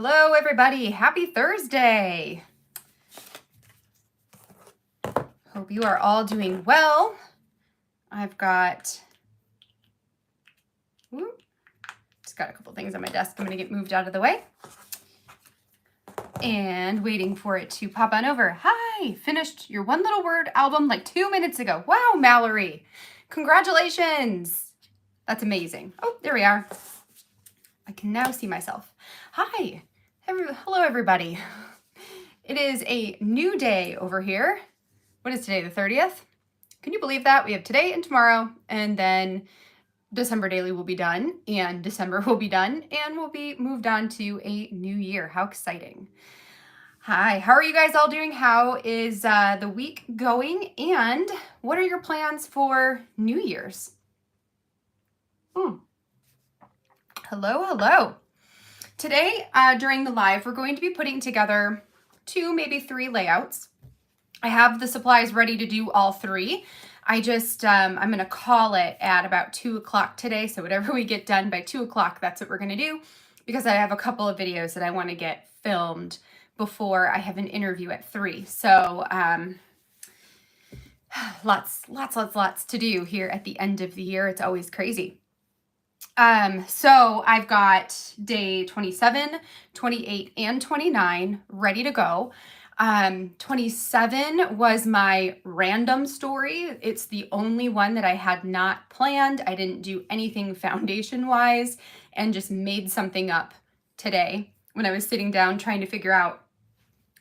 Hello, everybody. Happy Thursday. Hope you are all doing well. I've got, just got a couple things on my desk. I'm going to get moved out of the way and waiting for it to pop on over. Hi, finished your One Little Word album like 2 minutes ago. Wow, Mallory. Congratulations. That's amazing. Oh, there we are. I can now see myself. Hi. Hello, everybody. It is a new day over here. What is today, the 30th? Can you believe that? We have today and tomorrow, and then December daily will be done, and December will be done, and we'll be moved on to a new year. How exciting. Hi, how are you guys all doing? How is the week going? And what are your plans for New Year's? Hello, hello. Today, during the live, we're going to be putting together 2, maybe 3 layouts. I have the supplies ready to do all 3. I just, I'm going to call it at about 2 o'clock today. So whatever we get done by 2 o'clock, that's what we're going to do, because I have a couple of videos that I want to get filmed before I have an interview at 3. So lots to do here at the end of the year. It's always crazy. So I've got day 27, 28, and 29 ready to go. 27 was my random story. It's the only one that I had not planned. I didn't do anything foundation wise and just made something up today when I was sitting down trying to figure out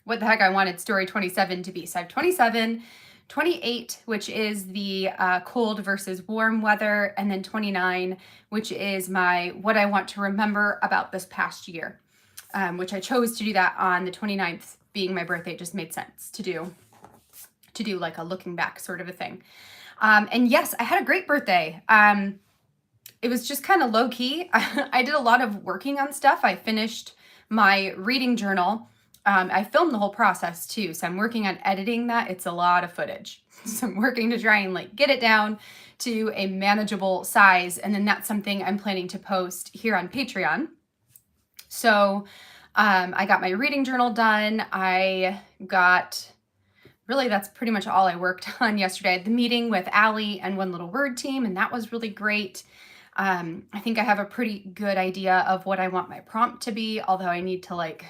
what the heck I wanted story 27 to be. So I have 27, 28, which is the cold versus warm weather, and then 29, which is my what I want to remember about this past year, which I chose to do that on the 29th, being my birthday. It just made sense to do like a looking back sort of a thing. And yes, I had a great birthday. It was just kind of low key. I did a lot of working on stuff. I finished my reading journal. I filmed the whole process too, so I'm working on editing that. It's a lot of footage. So I'm working to try and like get it down to a manageable size, and then that's something I'm planning to post here on Patreon. So I got my reading journal done. Really, that's pretty much all I worked on yesterday. I had the meeting with Allie and One Little Word team, and that was really great. I think I have a pretty good idea of what I want my prompt to be, although I need to like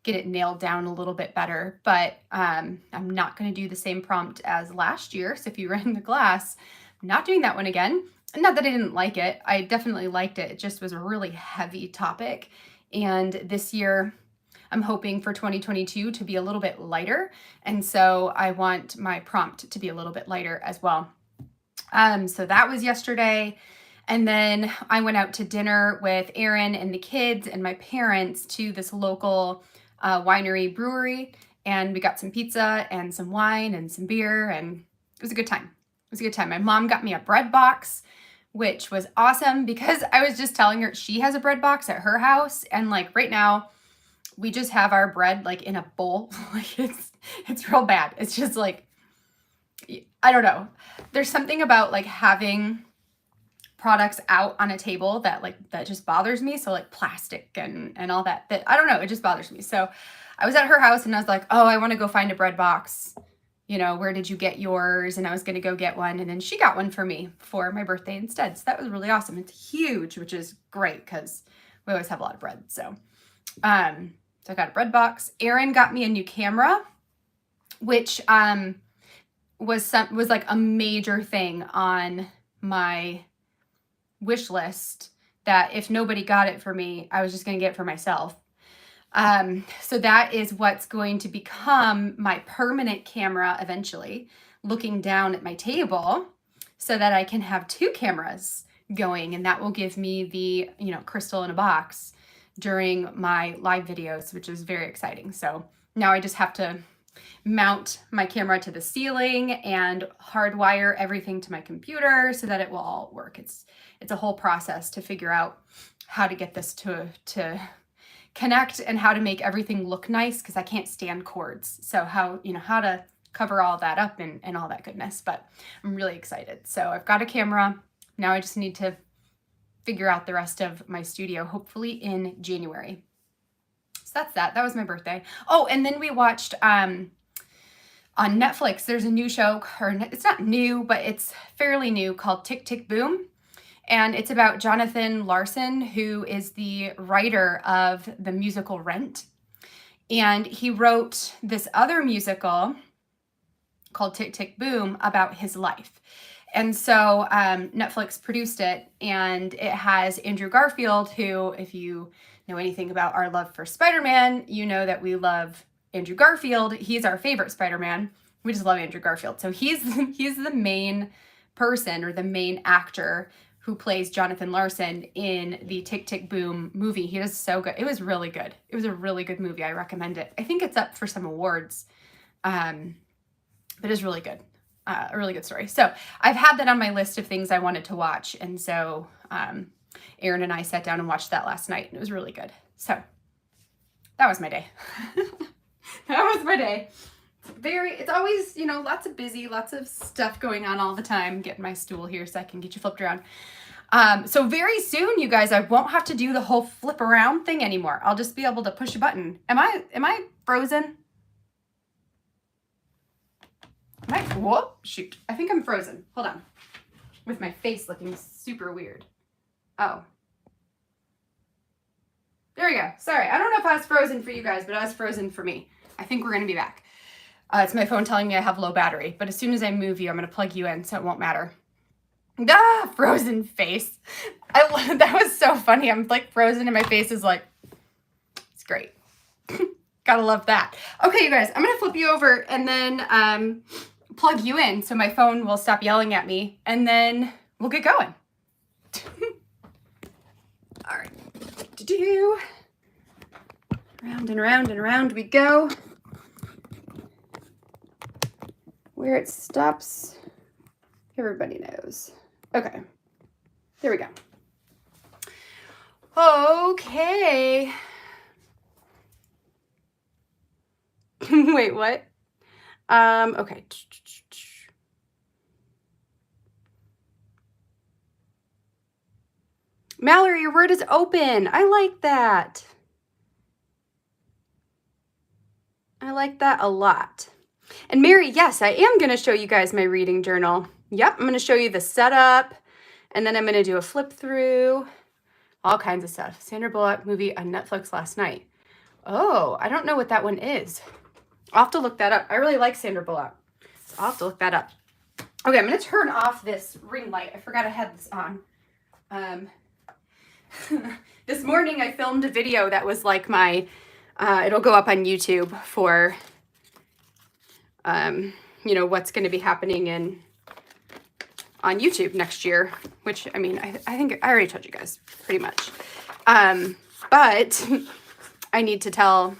get it nailed down a little bit better, but I'm not going to do the same prompt as last year. So if you ran the class, I'm not doing that one again. Not that I didn't like it. I definitely liked it. It just was a really heavy topic. And this year, I'm hoping for 2022 to be a little bit lighter. And so I want my prompt to be a little bit lighter as well. So that was yesterday. And then I went out to dinner with Aaron and the kids and my parents to this local winery brewery, and we got some pizza and some wine and some beer, and it was a good time. It was a good time. My mom got me a bread box, which was awesome because I was just telling her she has a bread box at her house, and like right now we just have our bread like in a bowl. Like it's real bad. It's just like, I don't know. There's something about like having products out on a table that just bothers me. So like plastic and all that I don't know, it just bothers me. So I was at her house and I was like, oh, I want to go find a bread box. You know, where did you get yours? And I was going to go get one. And then she got one for me for my birthday instead. So that was really awesome. It's huge, which is great because we always have a lot of bread. So, so I got a bread box. Aaron got me a new camera, which was like a major thing on my wish list, that if nobody got it for me, I was just going to get it for myself. So that is what's going to become my permanent camera eventually, looking down at my table so that I can have 2 cameras going, and that will give me the, crystal in a box during my live videos, which is very exciting. So now I just have to mount my camera to the ceiling and hardwire everything to my computer so that it will all work. It's a whole process to figure out how to get this to connect and how to make everything look nice, because I can't stand cords. So how to cover all that up and all that goodness. But I'm really excited. So I've got a camera. Now I just need to figure out the rest of my studio, hopefully in January. So that's that. That was my birthday. Oh, and then we watched on Netflix, there's a new show, or it's not new, but it's fairly new, called Tick, Tick, Boom. And it's about Jonathan Larson, who is the writer of the musical Rent. And he wrote this other musical called Tick, Tick, Boom about his life. And so Netflix produced it, and it has Andrew Garfield, who, if you know anything about our love for Spider-Man, you know that we love Andrew Garfield. He's our favorite Spider-Man. We just love Andrew Garfield. So he's the main person, or the main actor, who plays Jonathan Larson in the Tick, Tick, Boom movie. He does so good. It was really good. It was a really good movie. I recommend it. I think it's up for some awards, but it's really good. A really good story. So I've had that on my list of things I wanted to watch. And so Aaron and I sat down and watched that last night, and it was really good. So that was my day. That was my day. It's always, you know, lots of stuff going on all the time. Getting my stool here so I can get you flipped around. So very soon, you guys, I won't have to do the whole flip around thing anymore. I'll just be able to push a button. Am I frozen? Whoop, shoot. I think I'm frozen. Hold on. With my face looking super weird. Oh. There we go. Sorry. I don't know if I was frozen for you guys, but I was frozen for me. I think we're going to be back. It's my phone telling me I have low battery, but as soon as I move you, I'm going to plug you in, so it won't matter. Ah, frozen face. That was so funny. I'm like frozen and my face is like, it's great. Gotta love that. Okay, you guys, I'm going to flip you over and then plug you in so my phone will stop yelling at me, and then we'll get going. All right. Round and round and round we go. Where it stops, everybody knows. Okay, there we go. Okay. Wait, what? Okay. Mallory, your word is open. I like that. I like that a lot. And Mary, yes, I am going to show you guys my reading journal. Yep, I'm going to show you the setup, and then I'm going to do a flip through, all kinds of stuff. Sandra Bullock movie on Netflix last night. Oh, I don't know what that one is. I'll have to look that up. I really like Sandra Bullock, so I'll have to look that up. Okay, I'm going to turn off this ring light. I forgot I had this on. This morning I filmed a video that was like my, it'll go up on YouTube for, you know, what's going to be happening on YouTube next year, which, I mean, I think I already told you guys pretty much. But I need to tell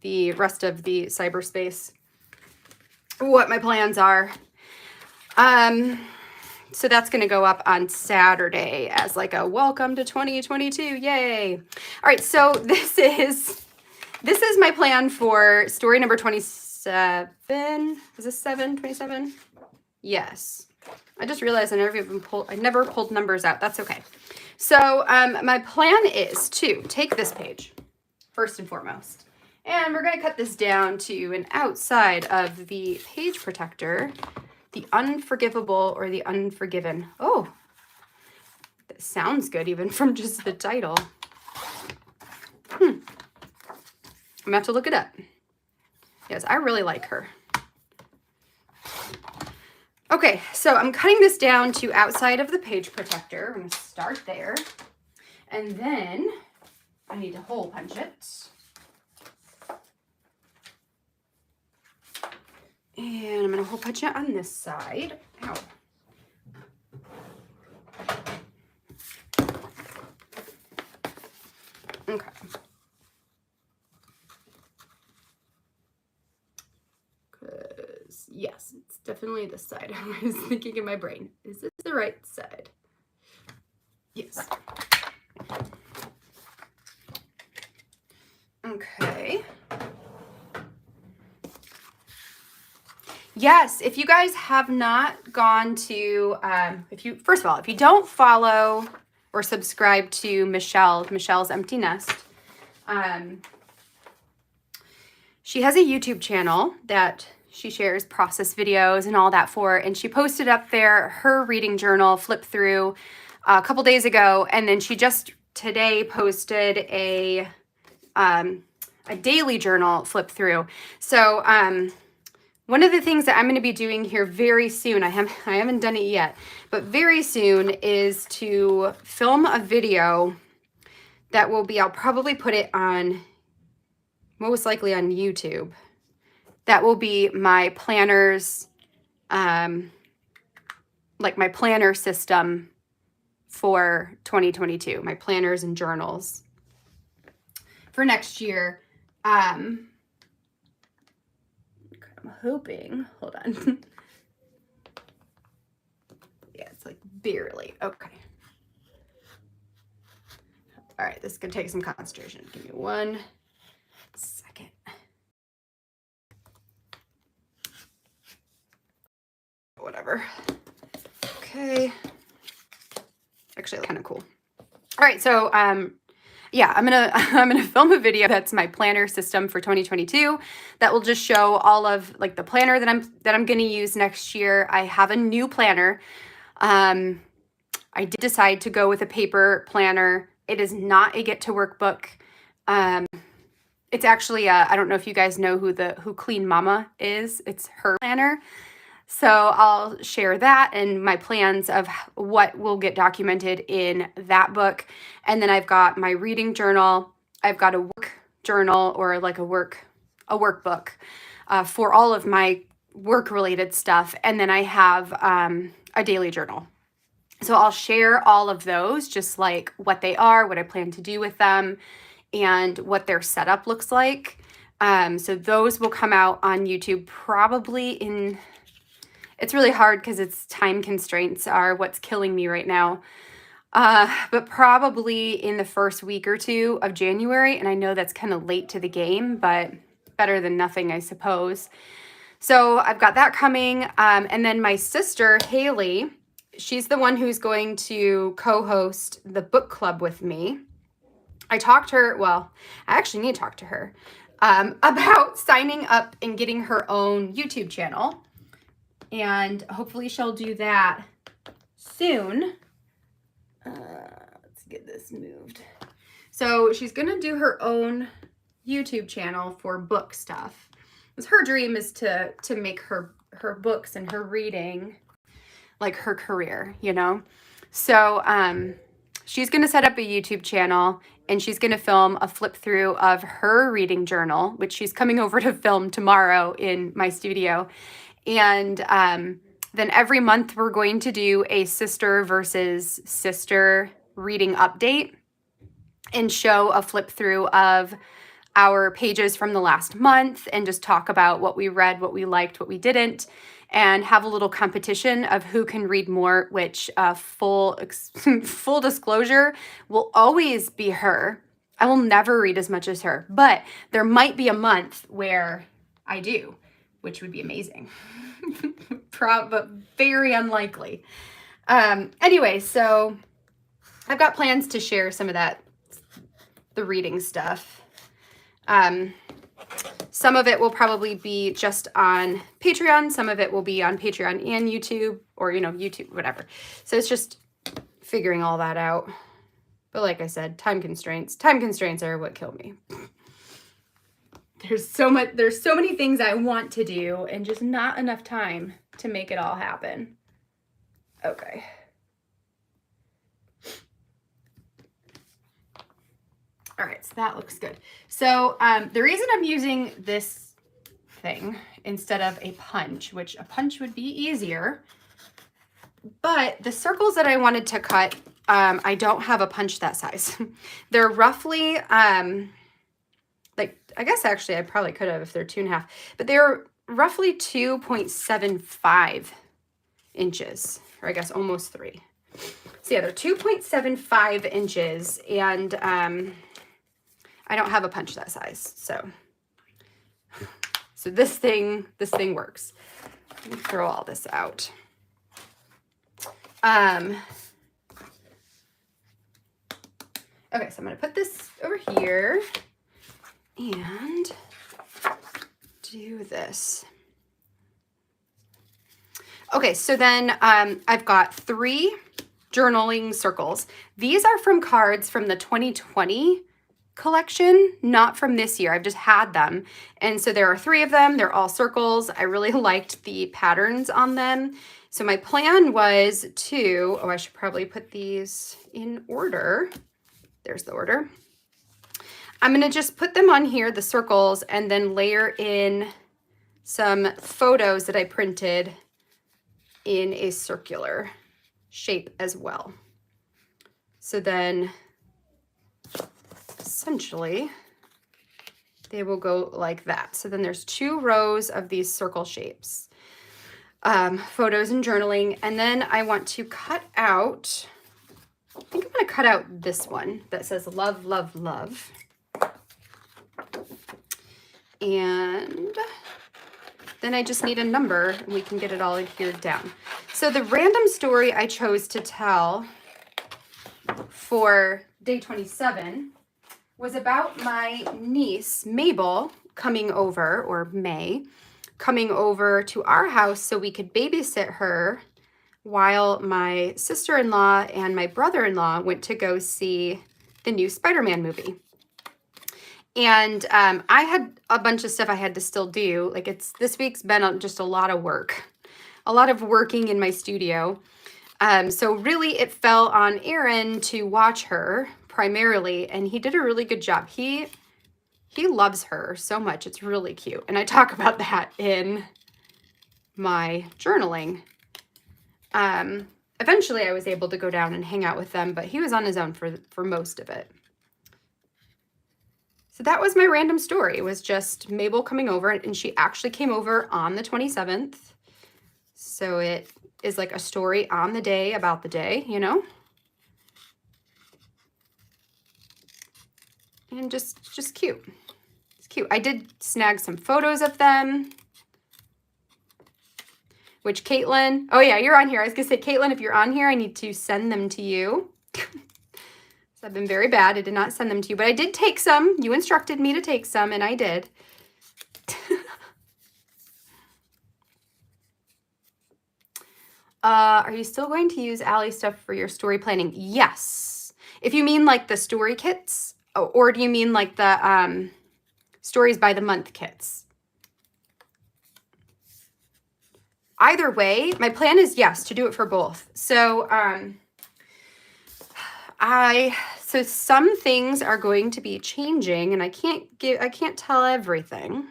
the rest of the cyberspace what my plans are. So that's going to go up on Saturday as like a welcome to 2022. Yay. All right. So this is my plan for story number 27. Is this 27? Yes. I just realized I never pulled numbers out. That's okay. So, my plan is to take this page first and foremost, and we're going to cut this down to an outside of the page protector, the unforgivable or the unforgiven. Oh, that sounds good even from just the title. I'm gonna have to look it up. Yes, I really like her. Okay, so I'm cutting this down to outside of the page protector. I'm gonna start there. And then I need to hole punch it. And I'm gonna hole punch it on this side. Ow. Okay. Because, yes, it's definitely this side. I was thinking in my brain, is this the right side? Yes. Okay. Yes, if you guys have not gone to, first of all, if you don't follow or subscribe to Michelle's Empty Nest, she has a YouTube channel that she shares process videos and all that for, and she posted up there her reading journal flip through a couple days ago, and then she just today posted a daily journal flip through. So one of the things that I'm going to be doing here very soon, I haven't done it yet, but very soon, is to film a video that will be, I'll probably put it on, most likely on YouTube. That will be my planners, like my planner system for 2022, my planners and journals for next year. I'm hoping, hold on. Yeah, it's like barely, okay. All right, this is gonna take some concentration. Give me 1 second. Whatever. Okay. Actually, kind of cool. All right, so yeah, I'm gonna film a video that's my planner system for 2022 that will just show all of like the planner that I'm gonna use next year. I have a new planner. I did decide to go with a paper planner. It is not a get to work book. It's actually I don't know if you guys know who Clean Mama is. It's her planner. So I'll share that and my plans of what will get documented in that book. And then I've got my reading journal. I've got a work journal, or like a workbook for all of my work related stuff. And then I have a daily journal. So I'll share all of those, just like what they are, what I plan to do with them, and what their setup looks like. So those will come out on YouTube probably in... It's really hard because it's time constraints are what's killing me right now. But probably in the first week or two of January. And I know that's kind of late to the game, but better than nothing, I suppose. So I've got that coming. And then my sister, Haley, she's the one who's going to co-host the book club with me. I talked to her, well, I actually need to talk to her about signing up and getting her own YouTube channel. And hopefully she'll do that soon. Let's get this moved. So she's going to do her own YouTube channel for book stuff. Because her dream is to make her books and her reading like her career, you know? So she's going to set up a YouTube channel, and she's going to film a flip through of her reading journal, which she's coming over to film tomorrow in my studio. And then every month we're going to do a sister versus sister reading update and show a flip through of our pages from the last month and just talk about what we read, what we liked, what we didn't, and have a little competition of who can read more, which full disclosure will always be her. I will never read as much as her, but there might be a month where I do, which would be amazing. But very unlikely. Anyway, so I've got plans to share some of that, the reading stuff. Some of it will probably be just on Patreon. Some of it will be on Patreon and YouTube, or, you know, YouTube, whatever. So it's just figuring all that out. But like I said, time constraints are what kill me. There's so many things I want to do and just not enough time to make it all happen. Okay. All right, so that looks good. So the reason I'm using this thing instead of a punch, which a punch would be easier, but the circles that I wanted to cut, I don't have a punch that size. They're roughly, like, I guess actually I probably could have if they're 2.5, but they're roughly 2.75 inches, or I guess almost 3. So yeah, they're 2.75 inches, and I don't have a punch that size, so this thing works. Let me throw all this out. Okay, so I'm gonna put this over here, and do this. Okay, so then I've got 3 journaling circles. These are from cards from the 2020 collection, not from this year. I've just had them. And so there are 3 of them. They're all circles. I really liked the patterns on them. So my plan was to, I should probably put these in order. There's the order. I'm going to just put them on here, the circles, and then layer in some photos that I printed in a circular shape as well. So then essentially they will go like that. So then there's 2 rows of these circle shapes, photos and journaling. And then I want to cut out, I think I'm going to cut out this one that says love, love, love. And then I just need a number and we can get it all adhered down. So the random story I chose to tell for day 27 was about my niece, Mabel, coming over, or May, coming over to our house so we could babysit her while my sister-in-law and my brother-in-law went to go see the new Spider-Man movie. And I had a bunch of stuff I had to still do. Like this week's been just a lot of work, a lot of working in my studio. So really it fell on Aaron to watch her primarily, and he did a really good job. He loves her so much. It's really cute. And I talk about that in my journaling. Eventually I was able to go down and hang out with them, but he was on his own for most of it. So that was my random story. It was just Mabel coming over, and she actually came over on the 27th. So it is like a story on the day about the day, you know? And just cute. It's cute. I did snag some photos of them, which Caitlin, oh yeah, you're on here. I was gonna say, Caitlin, if you're on here, I need to send them to you. So I've been very bad. I did not send them to you, but I did take some. You instructed me to take some, and I did. Are you still going to use Allie stuff for your story planning? Yes. If you mean like the story kits, or do you mean like the stories by the month kits? Either way, my plan is yes, to do it for both. So so some things are going to be changing, and I can't tell everything,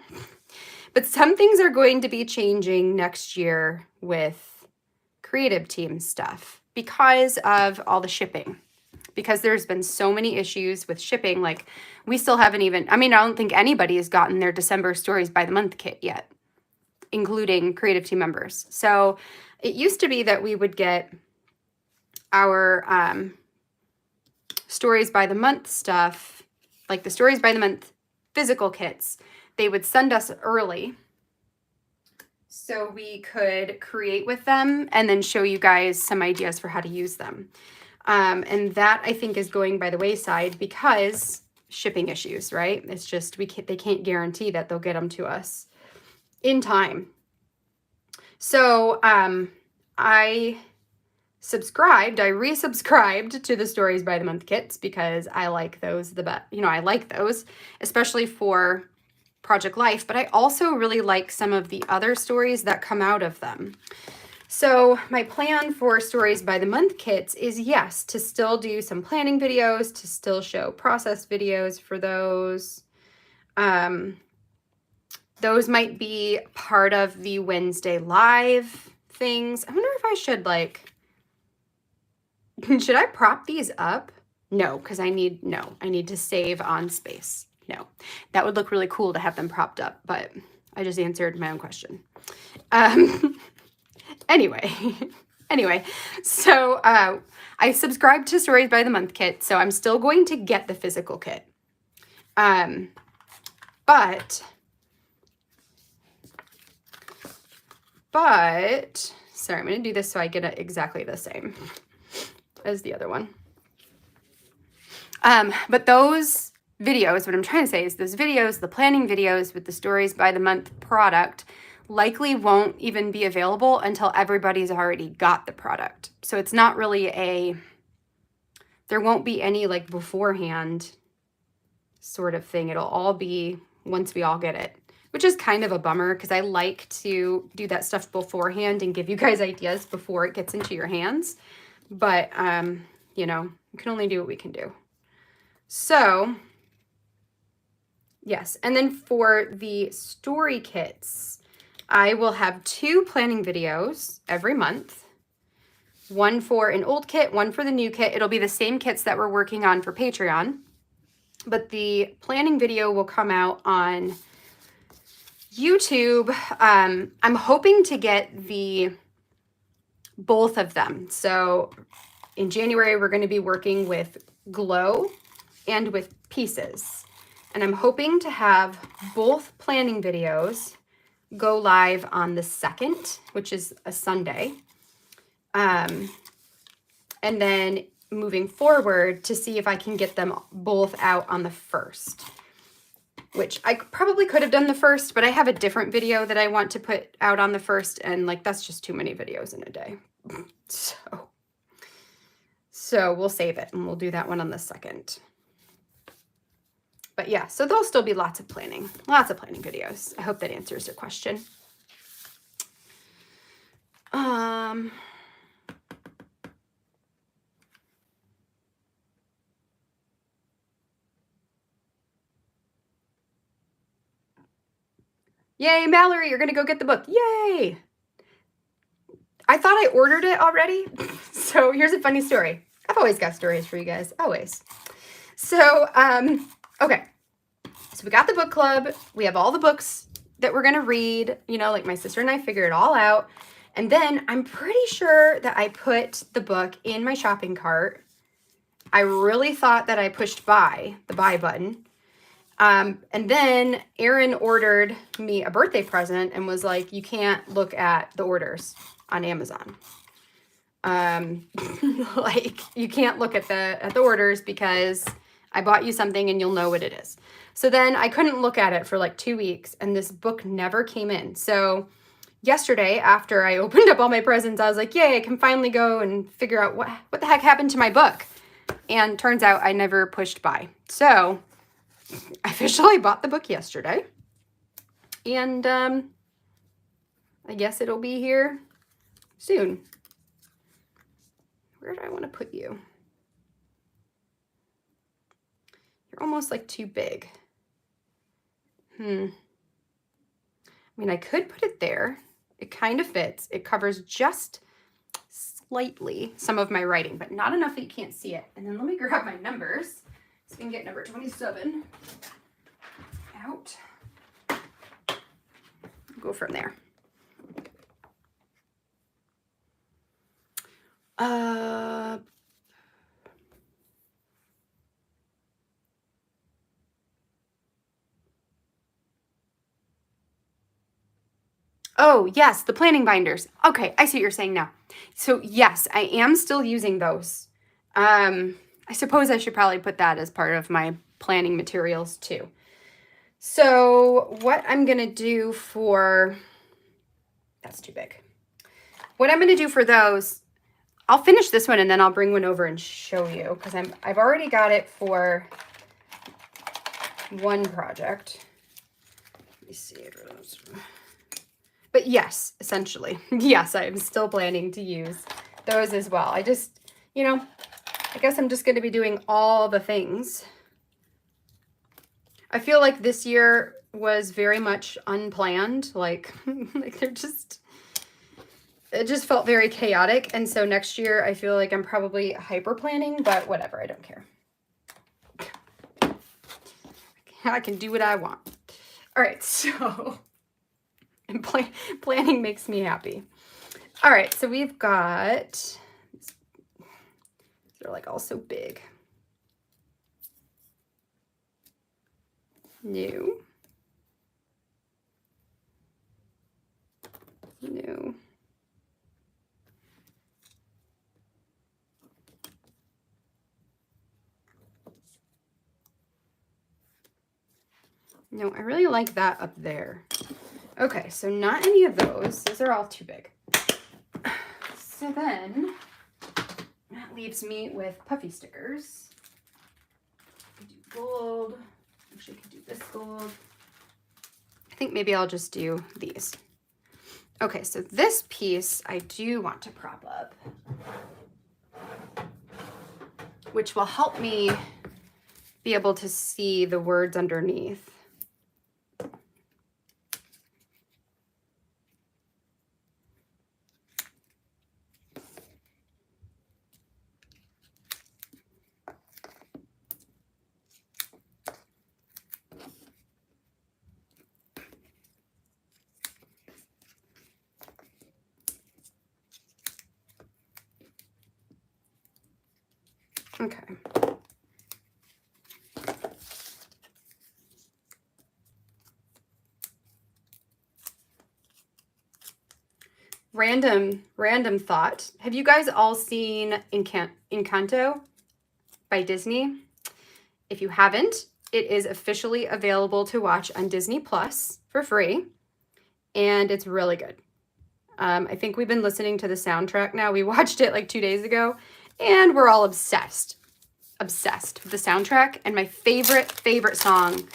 but some things are going to be changing next year with creative team stuff because of all the shipping, because there's been so many issues with shipping. Like we still haven't even, I don't think anybody has gotten their December stories by the month kit yet, including creative team members. So it used to be that we would get our stories by the month stuff, like the stories by the month physical kits, they would send us early so we could create with them and then show you guys some ideas for how to use them. And that I think is going by the wayside because shipping issues, right? It's just they can't guarantee that they'll get them to us in time. So I resubscribed to the stories by the month kits because I like those the best. You know, I like those, especially for Project Life, but I also really like some of the other stories that come out of them. So my plan for stories by the month kits is, yes, to still do some planning videos, to still show process videos for those. Those might be part of the Wednesday live things. I wonder if I should should I prop these up? No, because I need to save on space. No, that would look really cool to have them propped up, but I just answered my own question. Anyway, so I subscribed to Stories by the Month kit, so I'm still going to get the physical kit. But sorry, I'm going to do this so I get it exactly the same as the other one. But those videos, what I'm trying to say is those videos, the planning videos with the stories by the month product, likely won't even be available until everybody's already got the product. So it's not really there won't be any like beforehand sort of thing. It'll all be once we all get it, which is kind of a bummer because I like to do that stuff beforehand and give you guys ideas before it gets into your hands. But, you know, we can only do what we can do. So, yes. And then for the story kits, I will have 2 planning videos every month. One for an old kit, one for the new kit. It'll be the same kits that we're working on for Patreon. But the planning video will come out on YouTube. I'm hoping to get both of them. So in January, we're going to be working with Glow and with Pieces. And I'm hoping to have both planning videos go live on the 2nd, which is a Sunday. And then moving forward to see if I can get them both out on the 1st, which I probably could have done the 1st, but I have a different video that I want to put out on the 1st, and like that's just too many videos in a day. So we'll save it and we'll do that one on the 2nd. But yeah, so there'll still be lots of planning videos. I hope that answers your question. Yay, Mallory, you're going to go get the book. Yay. I thought I ordered it already. So here's a funny story. I've always got stories for you guys, always. So, okay. So we got the book club. We have all the books that we're going to read, you know, like my sister and I figure it all out. And then I'm pretty sure that I put the book in my shopping cart. I really thought that I pushed the buy button. And then Erin ordered me a birthday present and was like, you can't look at the orders on Amazon. Like you can't look at the orders because I bought you something and you'll know what it is. So then I couldn't look at it for like 2 weeks and this book never came in. So yesterday, after I opened up all my presents, I was like, yay, I can finally go and figure out what the heck happened to my book. And turns out I never pushed buy. So I officially bought the book yesterday. And I guess it'll be here soon. Where do I want to put you? You're almost like too big. I mean, I could put it there. It kind of fits. It covers just slightly some of my writing, but not enough that you can't see it. And then let me grab my numbers so we can get number 27 out. Go from there. Oh, yes, the planning binders. Okay, I see what you're saying now. So yes, I am still using those. I suppose I should probably put that as part of my planning materials too. So what I'm going to do that's too big. What I'm going to do for those, I'll finish this one and then I'll bring one over and show you because I've already got it for one project. Let me see. But yes, essentially, yes, I'm still planning to use those as well. I just, you know, I guess I'm just going to be doing all the things. I feel like this year was very much unplanned. Like it just felt very chaotic. And so next year I feel like I'm probably hyper planning, but whatever, I don't care. I can do what I want. All right, so and planning makes me happy. All right, so we've got, they're like all so big. New. No, I really like that up there. Okay, so not any of those. Those are all too big. So then that leaves me with puffy stickers. I could do gold. Actually, I could do this gold. I think maybe I'll just do these. Okay, so this piece I do want to prop up, which will help me be able to see the words underneath. Okay. Random thought. Have you guys all seen Encanto by Disney? If you haven't, it is officially available to watch on Disney Plus for free, and it's really good. I think we've been listening to the soundtrack now. We watched it like 2 days ago, and we're all obsessed with the soundtrack. And my favorite song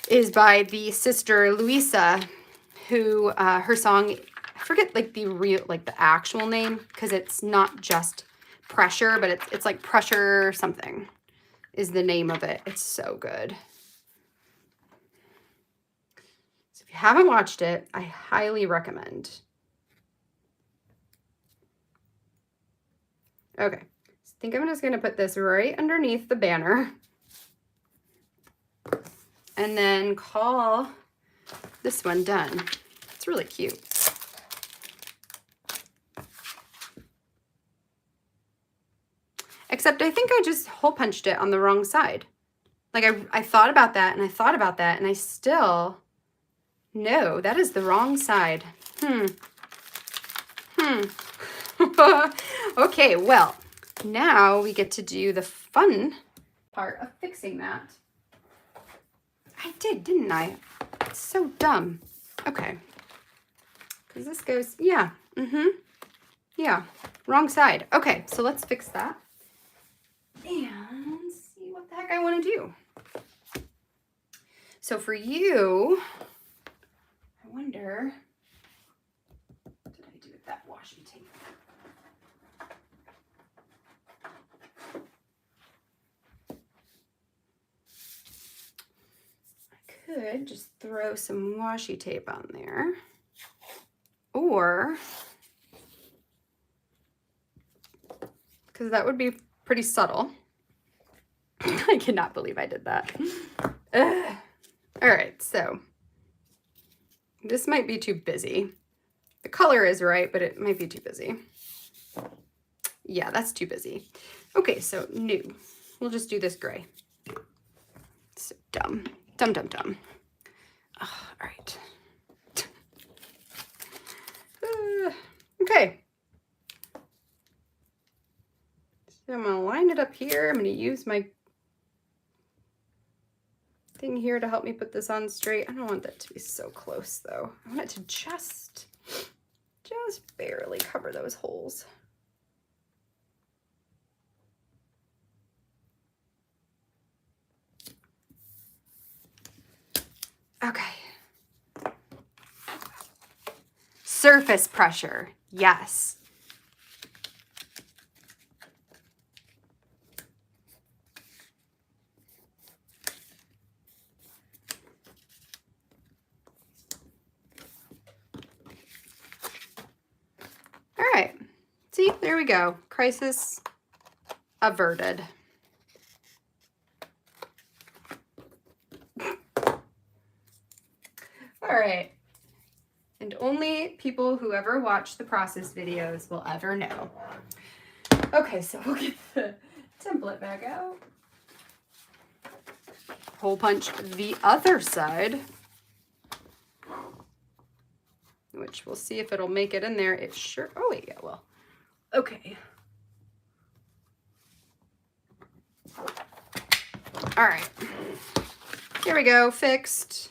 is by the sister Luisa, who her song, I forget like the actual name, because it's not just Pressure, but it's like Pressure something is the name of it. It's so good. So if you haven't watched it, I highly recommend. Okay, so I think I'm just gonna put this right underneath the banner and then call this one done. It's really cute. Except I think I just hole punched it on the wrong side. Like I thought about that and I thought about that and I still, no, that is the wrong side. Okay, well, now we get to do the fun part of fixing that. I did, didn't I? It's so dumb. Okay. Because this goes, yeah, yeah, wrong side. Okay, so let's fix that and see what the heck I want to do. So for you, I wonder, what did I do with that washi tape? I could just throw some washi tape on there, or, because that would be pretty subtle. I cannot believe I did that. Ugh. All right, so this might be too busy. The color is right, but it might be too busy. Yeah, that's too busy. Okay, so new. We'll just do this gray. So dumb. Dumb. Oh, all right. Okay. So I'm going to line it up here. I'm going to use my thing here to help me put this on straight. I don't want that to be so close though. I want it to just barely cover those holes. Okay. Surface pressure, yes. All right, see, there we go. Crisis averted. All right. And only people who ever watch the process videos will ever know. Okay, so we'll get the template back out. Hole punch the other side, which we'll see if it'll make it in there. It sure, oh wait, yeah, well, okay. All right. There we go, fixed.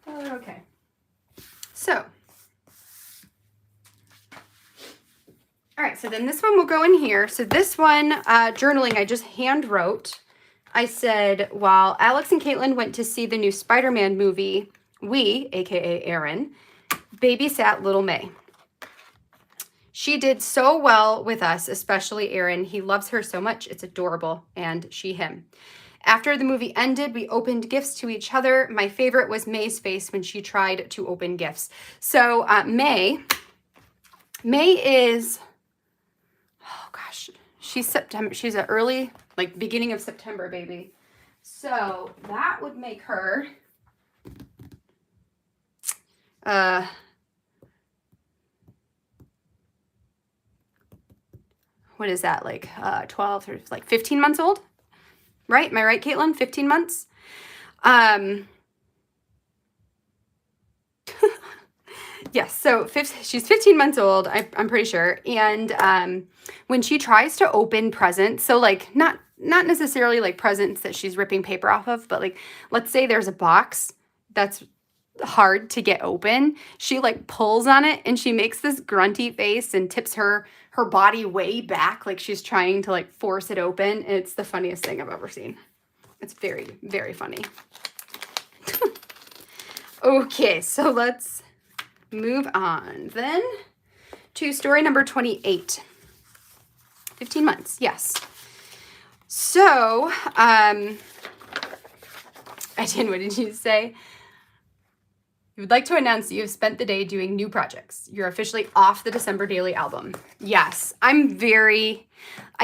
Okay. So, all right, so then this one will go in here. So this one, journaling, I just hand wrote. I said, while Alex and Caitlin went to see the new Spider-Man movie, we, aka Erin, babysat little May. She did so well with us, especially Erin. He loves her so much. It's adorable. And she him. After the movie ended, we opened gifts to each other. My favorite was May's face when she tried to open gifts. So May is, oh gosh, she's September. She's an early, like beginning of September baby. So that would make her, what is that, like 12 or like 15 months old? Right? Am I right, Caitlin? 15 months? Yes, so she's 15 months old, I'm pretty sure. And when she tries to open presents, so like not necessarily like presents that she's ripping paper off of, but like let's say there's a box that's hard to get open, she like pulls on it and she makes this grunty face and tips her body way back like she's trying to like force it open. It's the funniest thing I've ever seen. It's very, very funny. Okay, so let's move on then to story number 28. 15 months, yes. So, what did you say? You would like to announce that you have spent the day doing new projects. You're officially off the December daily album. Yes, I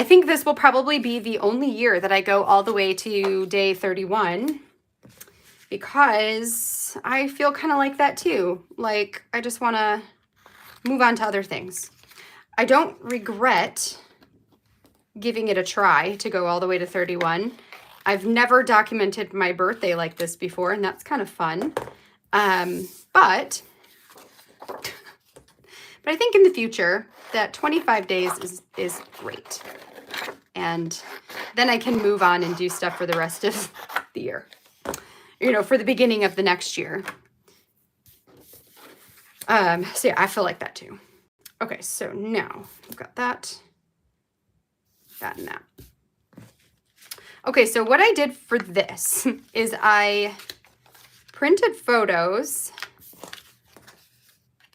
think this will probably be the only year that I go all the way to day 31 because I feel kind of like that too. Like, I just want to move on to other things. I don't regret giving it a try to go all the way to 31. I've never documented my birthday like this before, and that's kind of fun. But I think in the future that 25 days is great. And then I can move on and do stuff for the rest of the year, you know, for the beginning of the next year. So yeah, I feel like that too. Okay, so now I've got that, and that. Okay, so what I did for this is I printed photos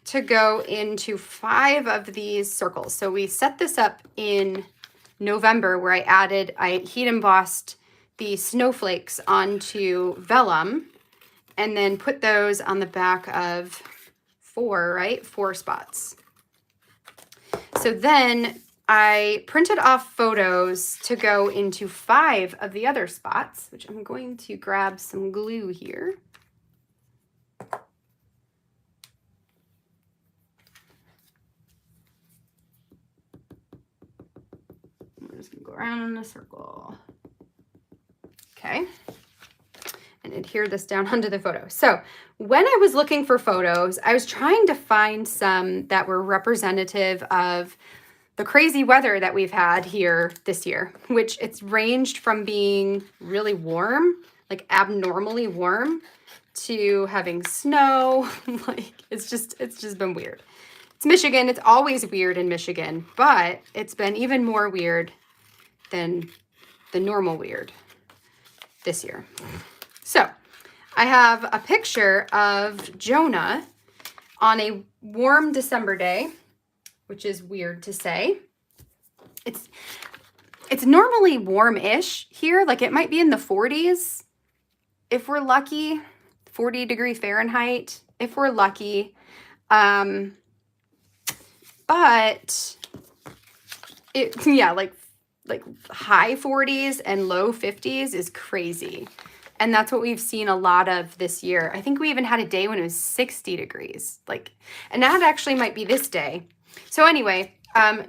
to go into 5 of these circles. So we set this up in November where I heat embossed the snowflakes onto vellum and then put those on the back of 4 spots. So then I printed off photos to go into 5 of the other spots, which I'm going to grab some glue here. We're just gonna go around in a circle. Okay. And adhere this down onto the photo. So when I was looking for photos, I was trying to find some that were representative of the crazy weather that we've had here this year, which it's ranged from being really warm, like abnormally warm, to having snow. Like it's just been weird. It's Michigan. It's always weird in Michigan, but it's been even more weird than the normal weird this year. So I have a picture of Jonah on a warm December day, which is weird to say. It's normally warm-ish here. Like it might be in the 40s if we're lucky, 40 degree Fahrenheit if we're lucky. But yeah, like high 40s and low 50s is crazy. And that's what we've seen a lot of this year. I think we even had a day when it was 60 degrees. And that actually might be this day. So anyway,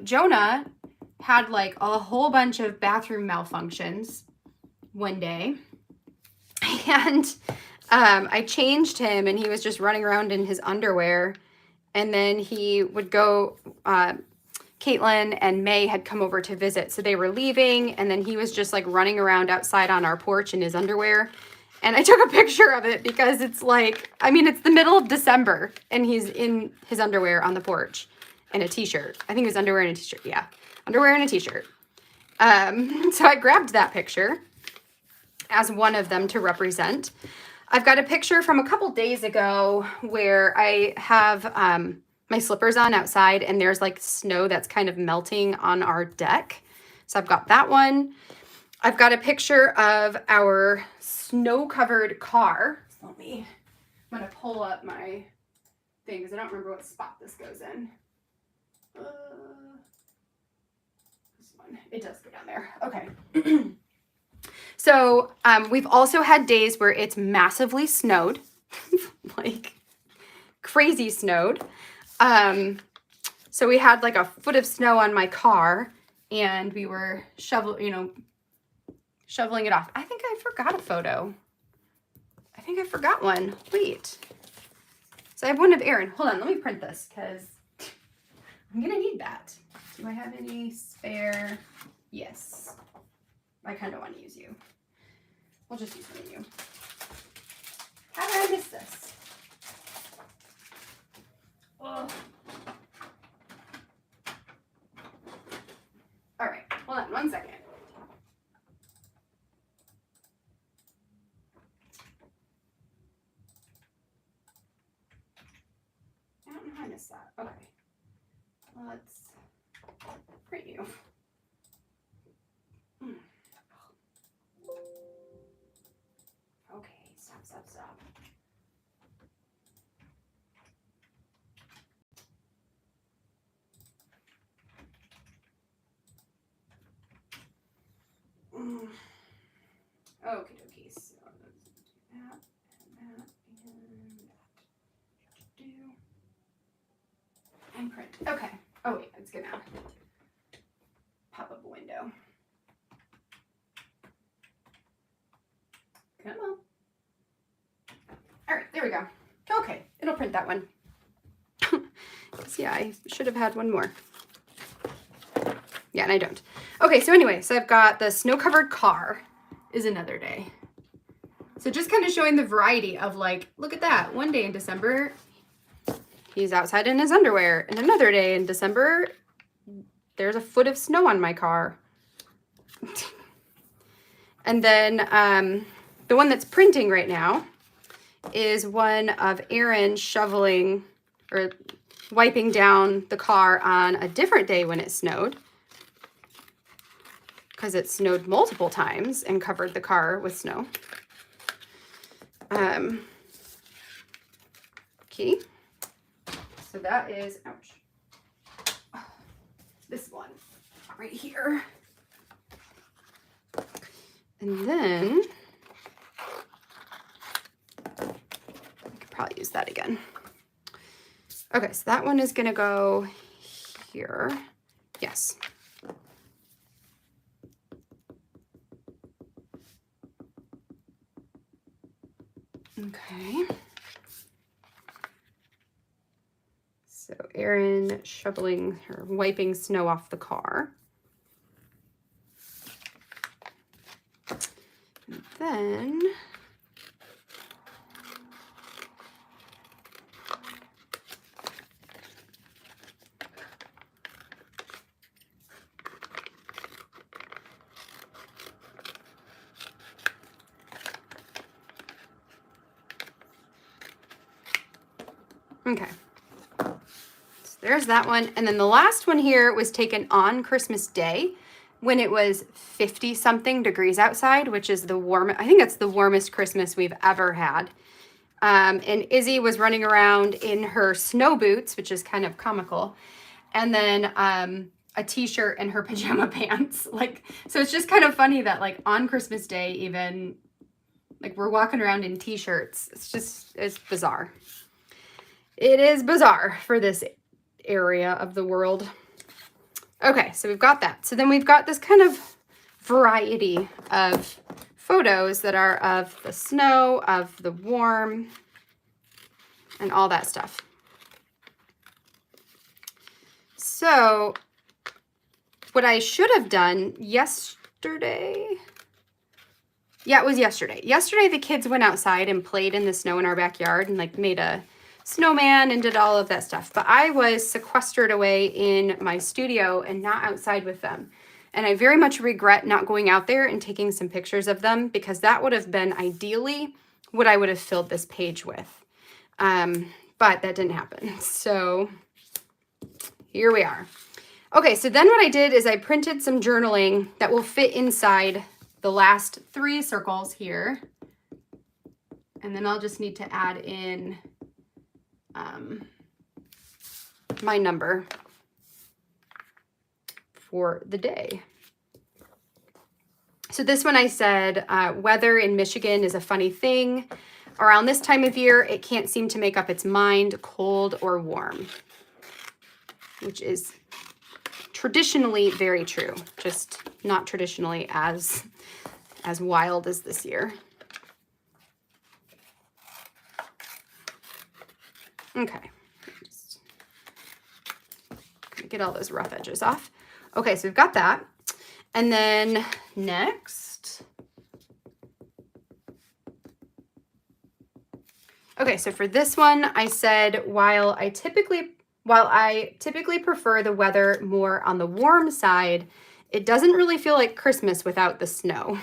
Jonah had like a whole bunch of bathroom malfunctions one day. And I changed him and he was just running around in his underwear. And then he would go Caitlin and May had come over to visit, so they were leaving, and then he was just like running around outside on our porch in his underwear. And I took a picture of it because it's like, I mean, it's the middle of December and he's in his underwear on the porch and a t-shirt. I think it was underwear and a t-shirt. Yeah, underwear and a t-shirt. So I grabbed that picture as one of them to represent. I've got a picture from a couple days ago where I have my slippers on outside and there's like snow that's kind of melting on our deck. So I've got that one. I've got a picture of our snow-covered car. So I'm gonna pull up my thing because I don't remember what spot this goes in. This one, it does go down there. Okay. So we've also had days where it's massively snowed, like crazy snowed. So we had like a foot of snow on my car and we were shoveling it off. I think I forgot a photo. I think I forgot one. Wait. So I have one of Aaron. Hold on, let me print this because I'm gonna need that. Do I have any spare? Yes. I kind of want to use you. We'll just use one of you. How did I miss this? Ugh. All right, hold on 1 second. I don't know how I missed that. Okay. Let's print you. Okay, stop. Okay, dokie. So let's do that and that and print. Okay. Oh wait, it's gonna pop up a window. Come on. All right, there we go. Okay, it'll print that one. Yeah, I should have had one more. Yeah, and I don't. Okay, so anyway, so I've got the snow-covered car is another day. So just kind of showing the variety of like, look at that. One day in December, he's outside in his underwear. And another day in December, there's a foot of snow on my car. And then the one that's printing right now is one of Aaron shoveling or wiping down the car on a different day when it snowed. Because it snowed multiple times and covered the car with snow. Okay. So that is, ouch. This one right here. And then I could probably use that again. Okay, so that one is gonna go here. Yes. Okay. So Erin shoveling or wiping snow off the car. And then okay, so there's that one. And then the last one here was taken on Christmas Day when it was 50 something degrees outside, which is the warmest, I think that's the warmest Christmas we've ever had. And Izzy was running around in her snow boots, which is kind of comical. And then a t-shirt and her pajama pants. Like, so it's just kind of funny that like on Christmas Day, even like we're walking around in t-shirts. It's bizarre. It is bizarre for this area of the world. Okay, so we've got that. So then we've got this kind of variety of photos that are of the snow, of the warm, and all that stuff. So what I should have done yesterday, yeah, it was yesterday. Yesterday, the kids went outside and played in the snow in our backyard and like made a snowman and did all of that stuff. But I was sequestered away in my studio and not outside with them. And I very much regret not going out there and taking some pictures of them, because that would have been ideally what I would have filled this page with. But that didn't happen. So here we are. Okay, so then what I did is I printed some journaling that will fit inside the last 3 circles here. And then I'll just need to add in my number for the day. So this one I said, weather in Michigan is a funny thing. Around this time of year, it can't seem to make up its mind, cold or warm, which is traditionally very true, just not traditionally as wild as this year. Okay, just get all those rough edges off. Okay, so we've got that. And then next, okay, so for this one, I said, while I typically prefer the weather more on the warm side, it doesn't really feel like Christmas without the snow,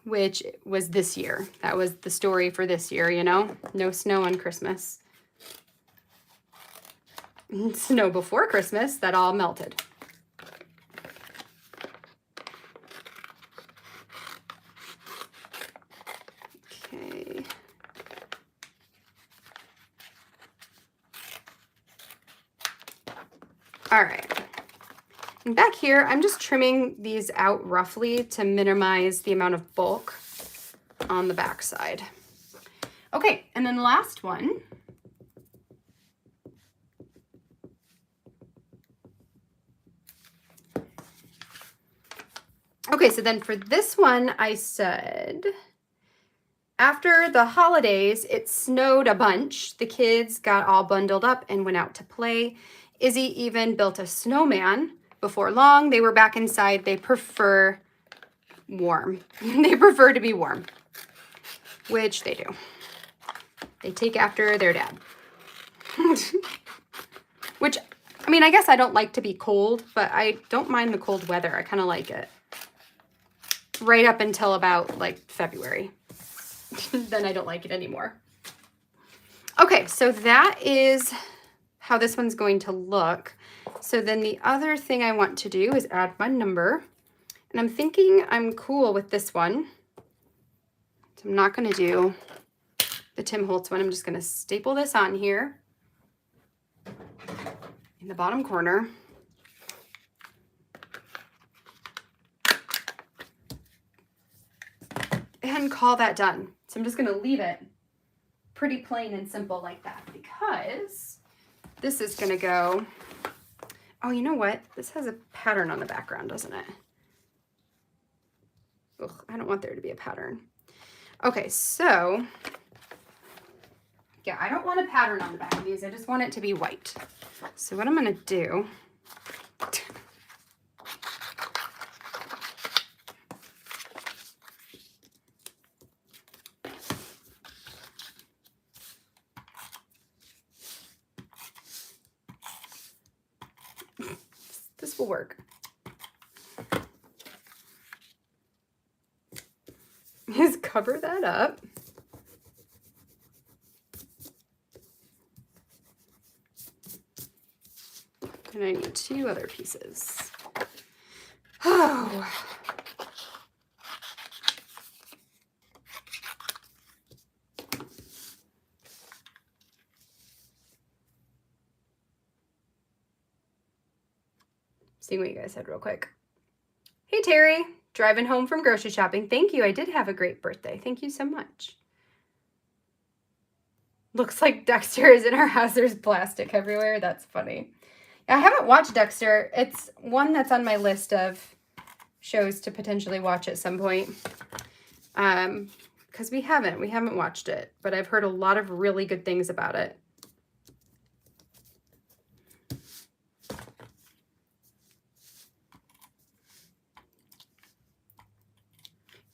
which was this year. That was the story for this year, you know? No snow on Christmas. Snow before Christmas, that all melted. Okay. All right. And back here, I'm just trimming these out roughly to minimize the amount of bulk on the back side. Okay, and then the last one. Okay, so then for this one, I said, after the holidays, it snowed a bunch. The kids got all bundled up and went out to play. Izzy even built a snowman. Before long, they were back inside. They prefer warm. They prefer to be warm, which they do. They take after their dad. Which, I mean, I guess I don't like to be cold, but I don't mind the cold weather. I kind of like it. Right up until about like February. Then I don't like it anymore. Okay, so that is how this one's going to look. So then the other thing I want to do is add my number. And I'm thinking I'm cool with this one. So I'm not going to do the Tim Holtz one. I'm just going to staple this on here in the bottom corner. And call that done. So I'm just going to leave it pretty plain and simple like that, because this is going to go, oh, you know what? This has a pattern on the background, doesn't it? Ugh, I don't want there to be a pattern. Okay, so yeah, I don't want a pattern on the back of these. I just want it to be white. So what I'm going to do, this will work. Is cover that up. And I need 2 other pieces. Oh. Seeing what you guys said real quick. Hey, Terry, driving home from grocery shopping. Thank you. I did have a great birthday. Thank you so much. Looks like Dexter is in our house. There's plastic everywhere. That's funny. I haven't watched Dexter. It's one that's on my list of shows to potentially watch at some point. Because we haven't watched it, but I've heard a lot of really good things about it.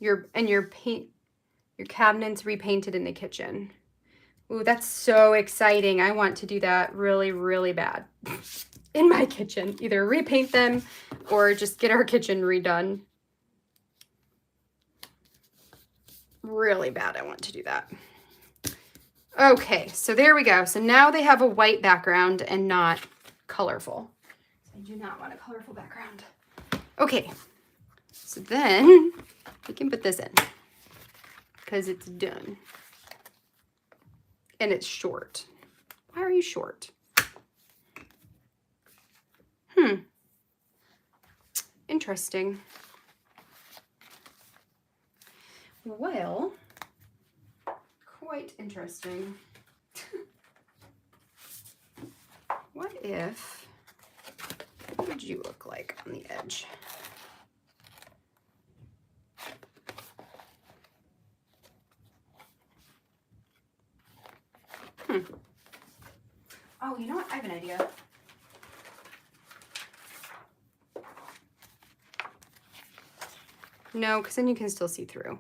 your cabinets repainted in the kitchen. Ooh, that's so exciting. I want to do that really, really bad in my kitchen. Either repaint them or just get our kitchen redone. Really bad, I want to do that. Okay, so there we go. So now they have a white background and not colorful. I do not want a colorful background. Okay, so then we can put this in because it's done. And it's short. Why are you short? Interesting. Well, quite interesting. What would you look like on the edge? Oh, you know what? I have an idea. No, because then you can still see through.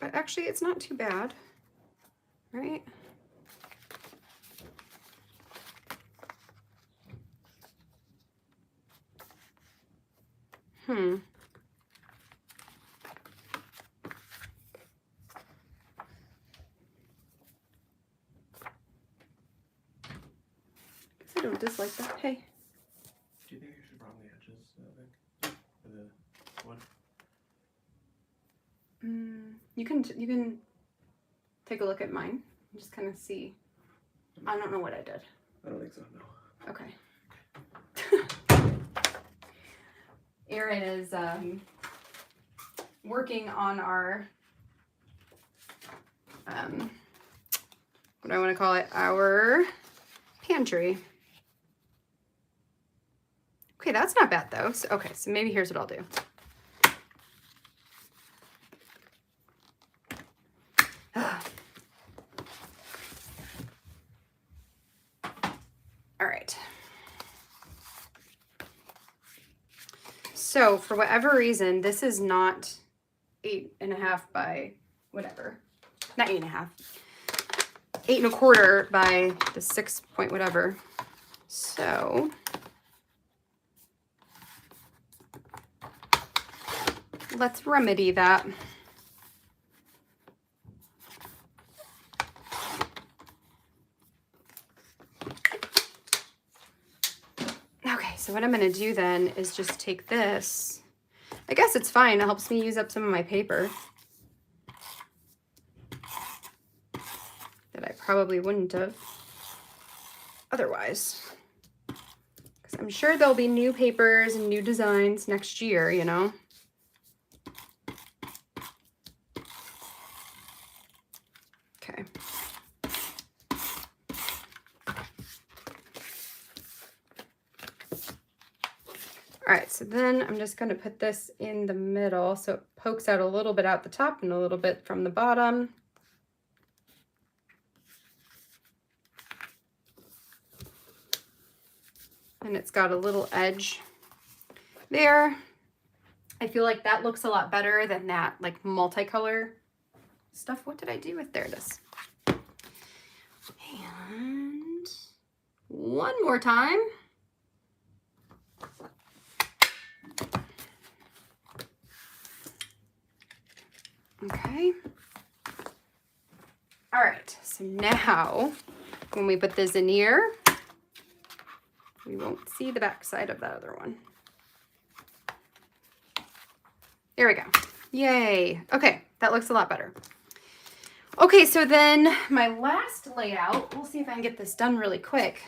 But actually, it's not too bad, right? I don't dislike that. Hey. Do you think you should round the edges for the wood? You can take a look at mine and just kind of see. I don't know what I did. I don't think so, no. Okay. Erin is working on our what do I want to call it? Our pantry. Okay, that's not bad though. So, okay, so maybe here's what I'll do. All right. So for whatever reason, this is not 8.5 by whatever. Not 8.5. 8 1/4 by the 6 point whatever. So let's remedy that. Okay, so what I'm going to do then is just take this. I guess it's fine. It helps me use up some of my paper that I probably wouldn't have otherwise. Because I'm sure there'll be new papers and new designs next year, you know. Okay. All right, so then I'm just going to put this in the middle so it pokes out a little bit out the top and a little bit from the bottom. And it's got a little edge there. I feel like that looks a lot better than that like multicolor stuff. What did I do with there? It is. And one more time. Okay. All right, so now when we put this in here, we won't see the back side of that other one. There we go. Yay. Okay, that looks a lot better. Okay, so then my last layout, we'll see if I can get this done really quick,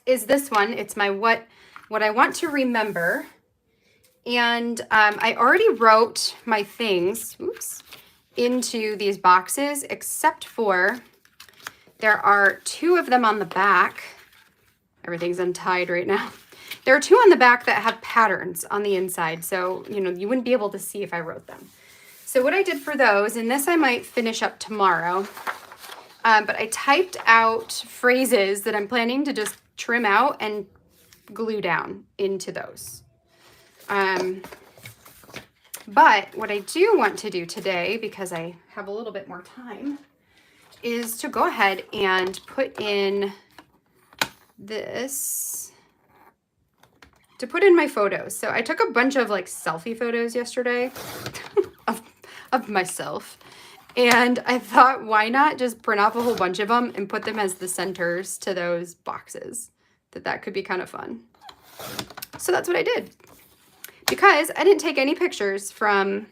is this one. It's my what I want to remember. And I already wrote my things, into these boxes, except for there are 2 of them on the back. Everything's untied right now. There are 2 on the back that have patterns on the inside, so you know you wouldn't be able to see if I wrote them. So what I did for those, and this I might finish up tomorrow, but I typed out phrases that I'm planning to just trim out and glue down into those. But what I do want to do today, because I have a little bit more time, is to go ahead and put in this, to put in my photos. So I took a bunch of like selfie photos yesterday of myself. And I thought, why not just print off a whole bunch of them and put them as the centers to those boxes? That could be kind of fun. So that's what I did. Because I didn't take any pictures from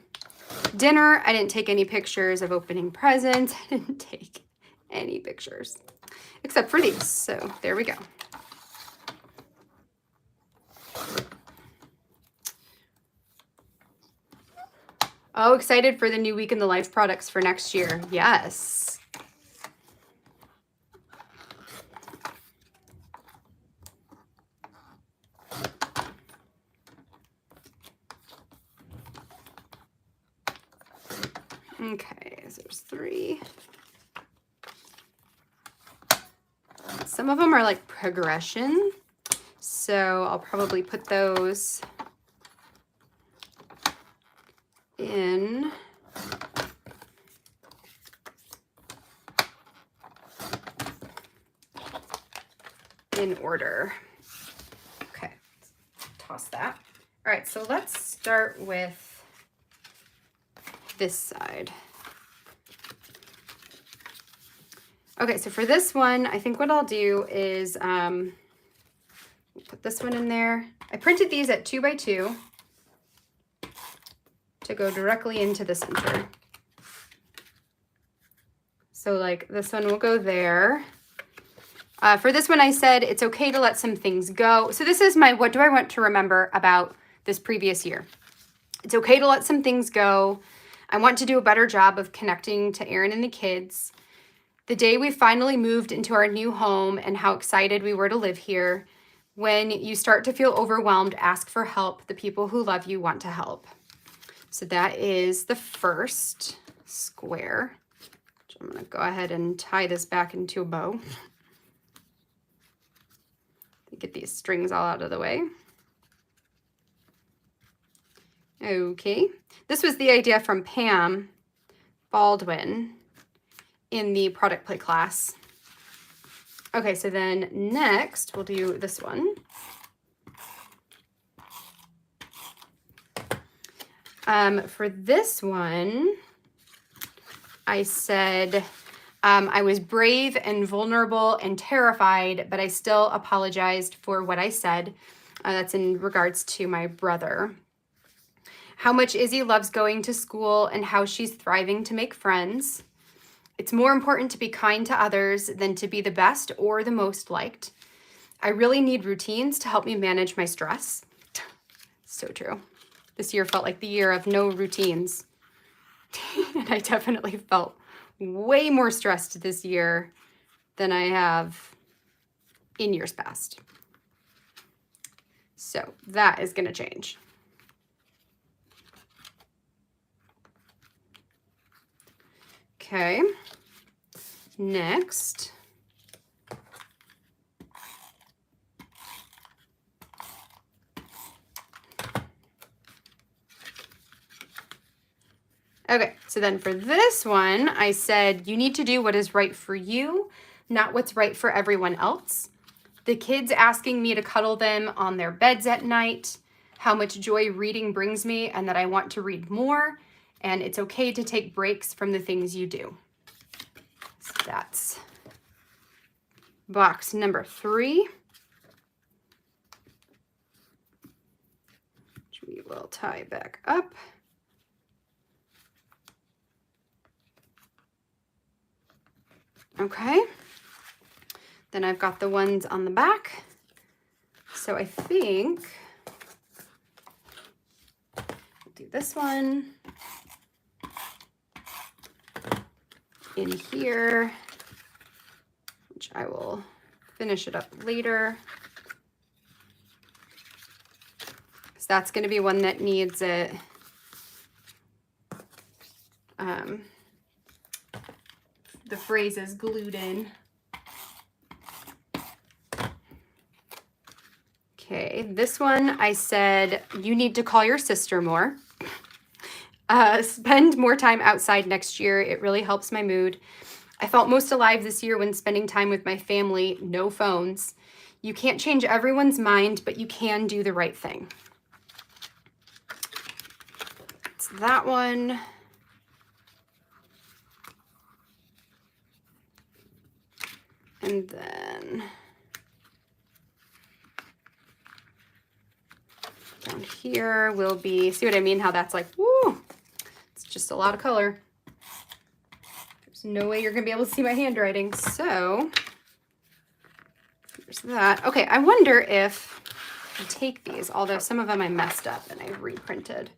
dinner. I didn't take any pictures of opening presents. I didn't take any pictures except for these. So there we go. Oh, excited for the new Week in the Life products for next year. Yes. Okay, so there's 3. Some of them are like progression, so I'll probably put those in order. Okay, toss that. All right, so let's start with this side. Okay, so for this one, I think what I'll do is put this one in there. I printed these at 2x2 to go directly into the center. So like this one will go there. For this one, I said it's okay to let some things go. So this is my what do I want to remember about this previous year. It's okay to let some things go. I want to do a better job of connecting to Aaron and the kids. The day we finally moved into our new home and how excited we were to live here. When you start to feel overwhelmed, ask for help. The people who love you want to help. So that is the first square. I'm going to go ahead and tie this back into a bow. Get these strings all out of the way. Okay, this was the idea from Pam Baldwin in the product play class. Okay, so then next we'll do this one. For this one, I said I was brave and vulnerable and terrified, but I still apologized for what I said. That's in regards to my brother. How much Izzy loves going to school and how she's thriving to make friends. It's more important to be kind to others than to be the best or the most liked. I really need routines to help me manage my stress. So true. This year felt like the year of no routines. And I definitely felt way more stressed this year than I have in years past. So that is going to change. Okay, next. Okay, so then for this one, I said, you need to do what is right for you, not what's right for everyone else. The kids asking me to cuddle them on their beds at night, how much joy reading brings me, and that I want to read more, and it's okay to take breaks from the things you do. So that's box number 3. Which we will tie back up. Okay, then I've got the ones on the back. So I think we'll do this one in here, which I will finish it up later. Because that's going to be one that needs it. The phrase is glued in. Okay, this one I said, you need to call your sister more. Spend more time outside next year. It really helps my mood. I felt most alive this year when spending time with my family, no phones. You can't change everyone's mind, but you can do the right thing. It's that one. And then down here will be, see what I mean? How that's like, woo, it's just a lot of color. There's no way you're gonna be able to see my handwriting. So there's that. Okay, I wonder if I take these, although some of them I messed up and I reprinted.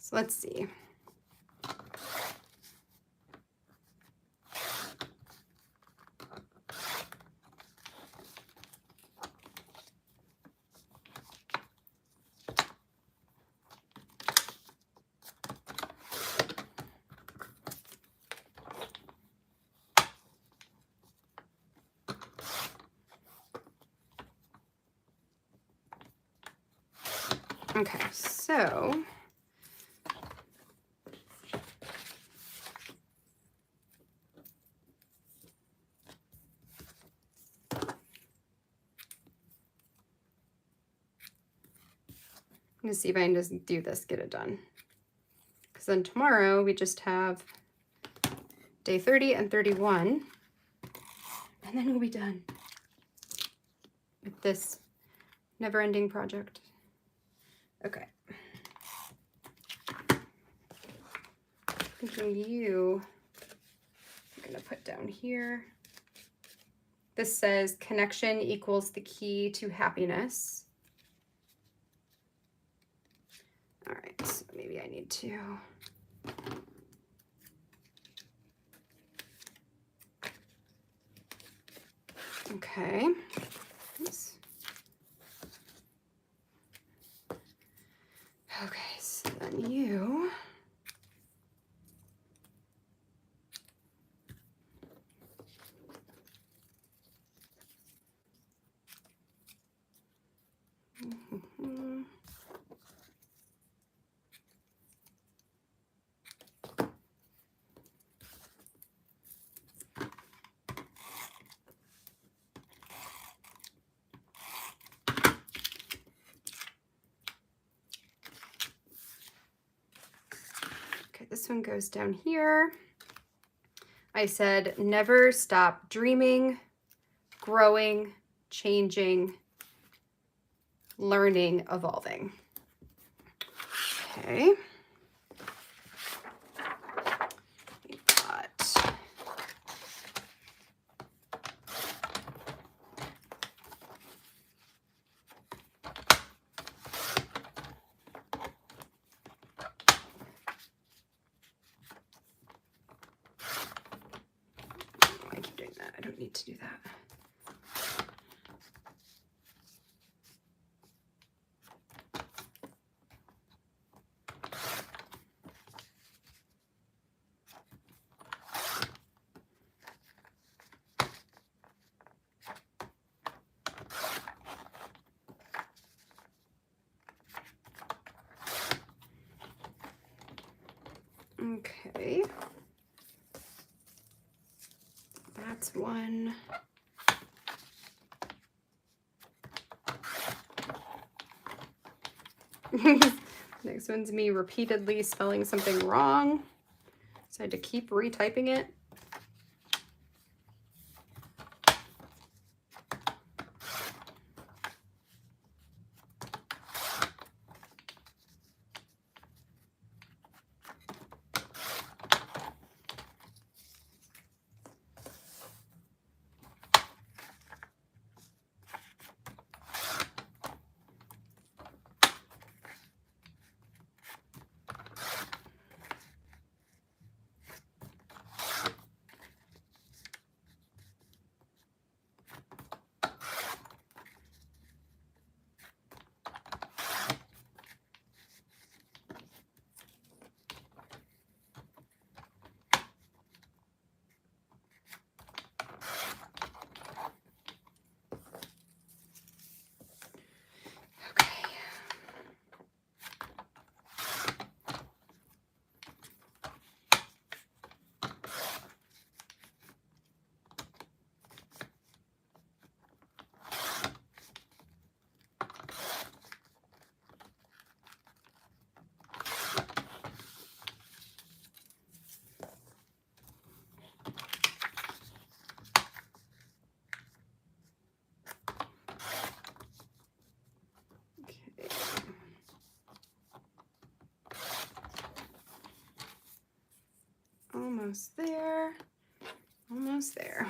So let's see. Okay, so I'm gonna see if I can just do this, get it done. Because then tomorrow we just have day 30 and 31, and then we'll be done with this never-ending project. Okay. Thinking you, I'm gonna put down here. This says connection equals the key to happiness. All right, so maybe I need to. Okay. Oops. Okay, so then you. Mm-hmm. Okay, this one goes down here. I said, never stop dreaming, growing, changing, learning, evolving. Okay. We've got I keep doing that. I don't need to do that. Okay. That's one. Next one's me repeatedly spelling something wrong. So I had to keep retyping it. Almost there. Almost there.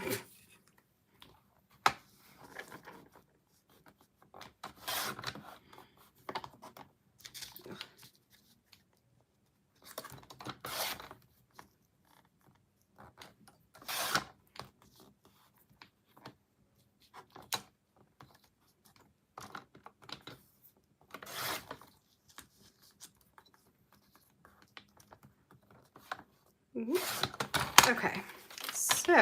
Okay, so I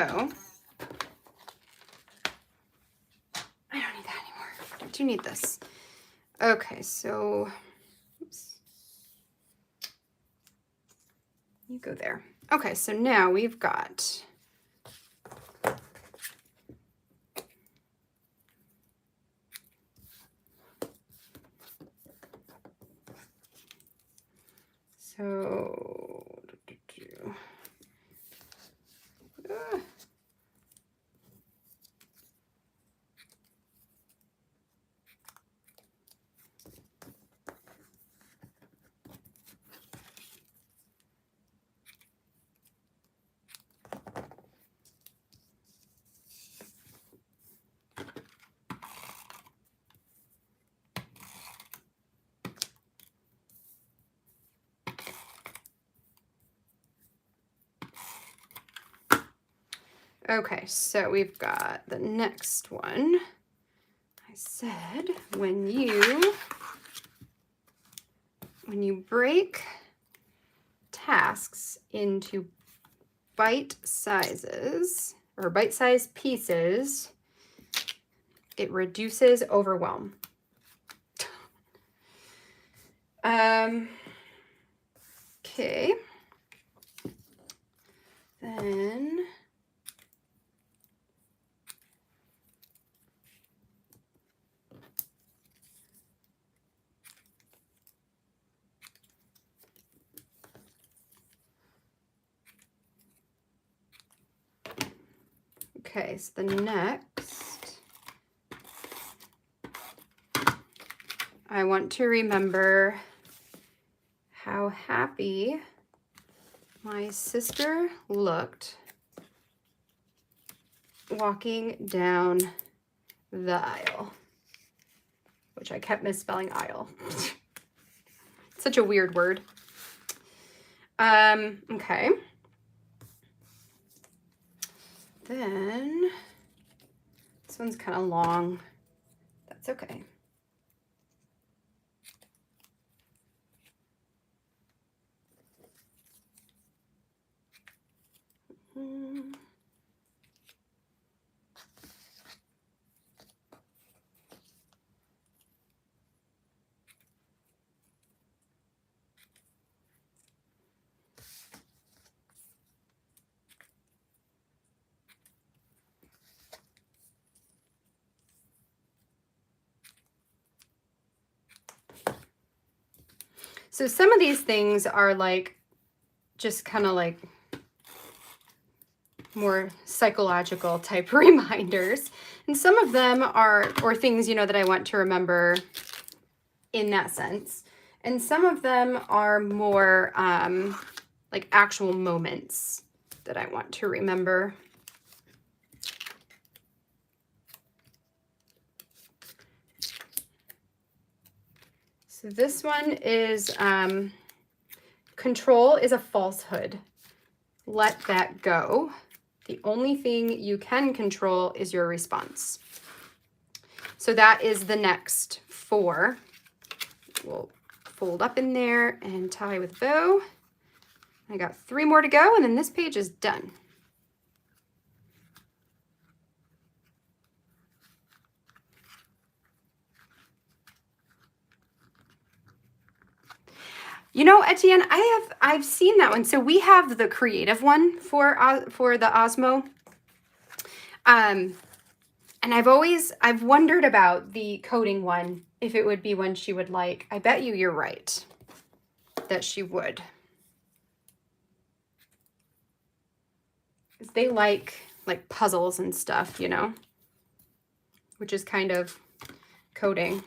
don't need that anymore. I do need this. Okay, so oops. You go there. Okay, so now we've got ah. Okay, so we've got the next one. I said when you break tasks into bite sizes or bite-sized pieces, it reduces overwhelm. Okay. Then okay, so the next, I want to remember how happy my sister looked walking down the aisle, which I kept misspelling aisle. Such a weird word. Okay. Then this one's kind of long. That's okay. So some of these things are like, just kind of like more psychological type reminders. And some of them are, or things, you know, that I want to remember in that sense. And some of them are more like actual moments that I want to remember. So this one is control is a falsehood. Let that go. The only thing you can control is your response. So that is the next 4. We'll fold up in there and tie with bow. I got 3 more to go, and then this page is done. You know, Etienne, I've seen that one. So we have the creative one for the Osmo. And I've wondered about the coding one, if it would be one she would like. I bet you're right that she would. They like puzzles and stuff, you know, which is kind of coding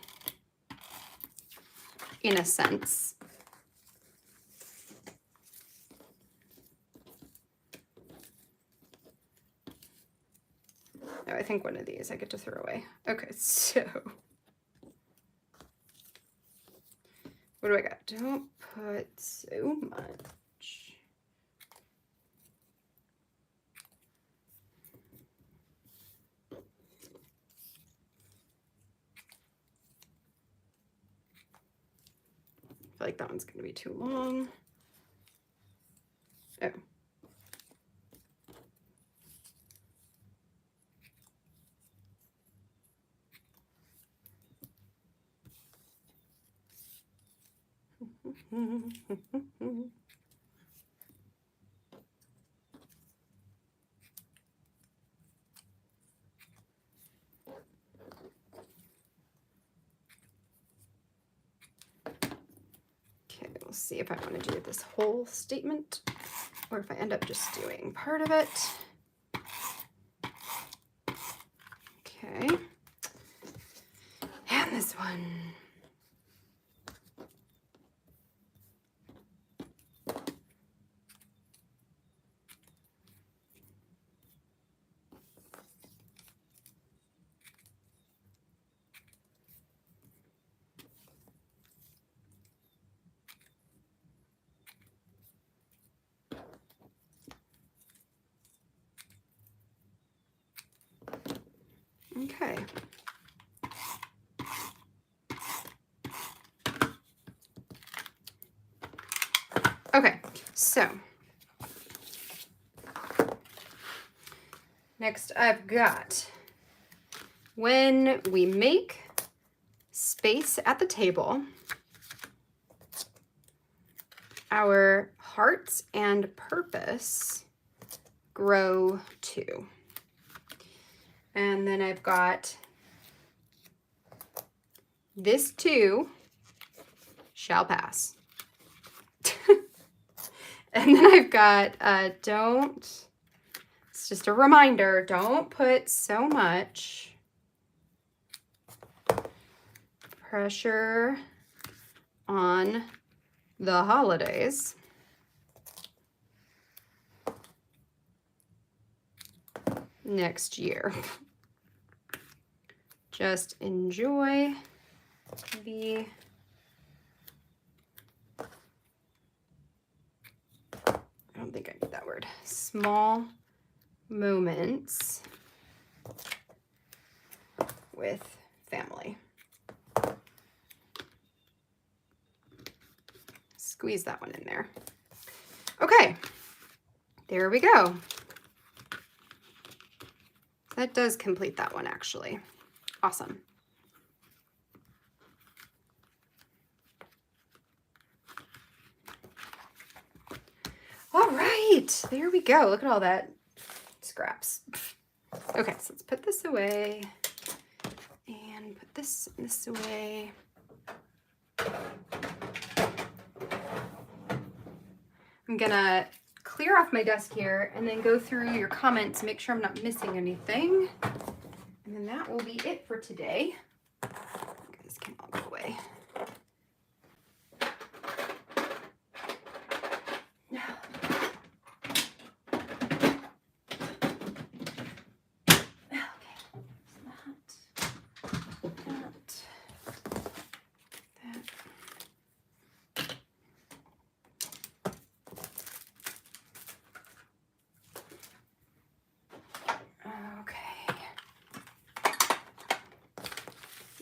in a sense. Oh, I think one of these I get to throw away. Okay, so what do I got? Don't put so much. I feel like that one's going to be too long. Oh. Okay, we'll see if I want to do this whole statement or if I end up just doing part of it. Okay. And this one. Okay. Okay, so next I've got when we make space at the table, our hearts and purpose grow too. And then I've got this too shall pass. And then I've got it's just a reminder, don't put so much pressure on the holidays. Next year. Just enjoy the I don't think I need that word. Small moments with family. Squeeze that one in there. Okay, there we go. That does complete that one, actually. Awesome. All right, there we go. Look at all that scraps. Okay, so let's put this away and put this away. I'm gonna clear off my desk here and then go through your comments, make sure I'm not missing anything. And then that will be it for today. This can all go away.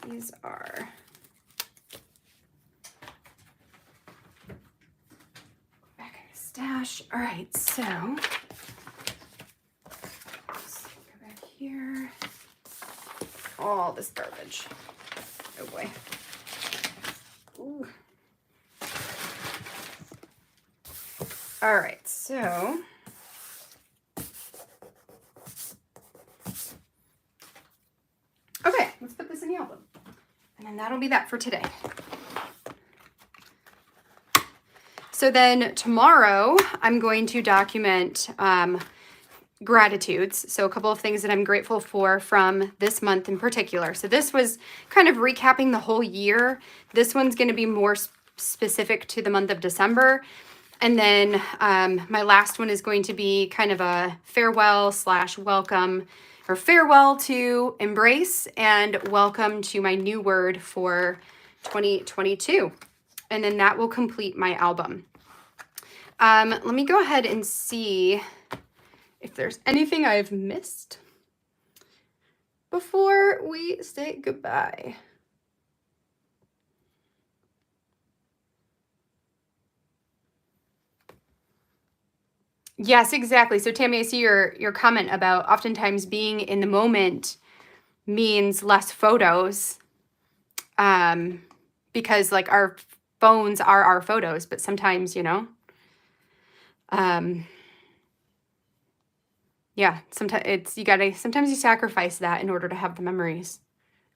These are back in the stash. All right, so let's go back here. All this garbage. Oh boy. Ooh. All right, so okay, let's put this in the album. And then that'll be that for today. So then tomorrow I'm going to document gratitudes. So a couple of things that I'm grateful for from this month in particular. So this was kind of recapping the whole year. This one's going to be more specific to the month of December. And then my last one is going to be kind of a farewell / welcome her farewell to embrace and welcome to my new word for 2022. And then that will complete my album. Let me go ahead and see if there's anything I've missed before we say goodbye. Yes, exactly. So Tammy, I see your comment about oftentimes being in the moment means less photos, because like our phones are our photos, but sometimes, yeah, sometimes sometimes you sacrifice that in order to have the memories,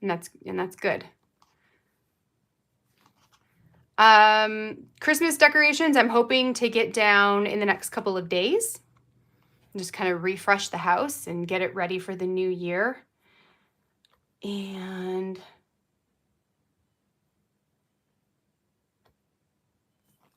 and that's good. Christmas decorations, I'm hoping to get down in the next couple of days. Just kind of refresh the house and get it ready for the new year. And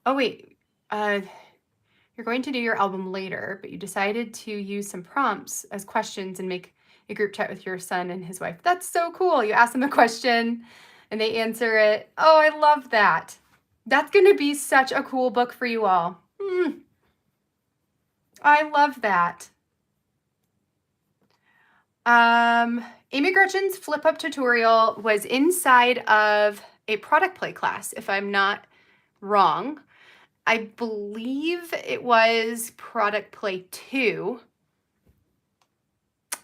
oh wait, you're going to do your album later, but you decided to use some prompts as questions and make a group chat with your son and his wife. That's so cool. You ask them a question and they answer it. Oh, I love that. That's going to be such a cool book for you all. I love that. Amy Gretchen's flip up tutorial was inside of a product play class, if I'm not wrong. I believe it was product play 2,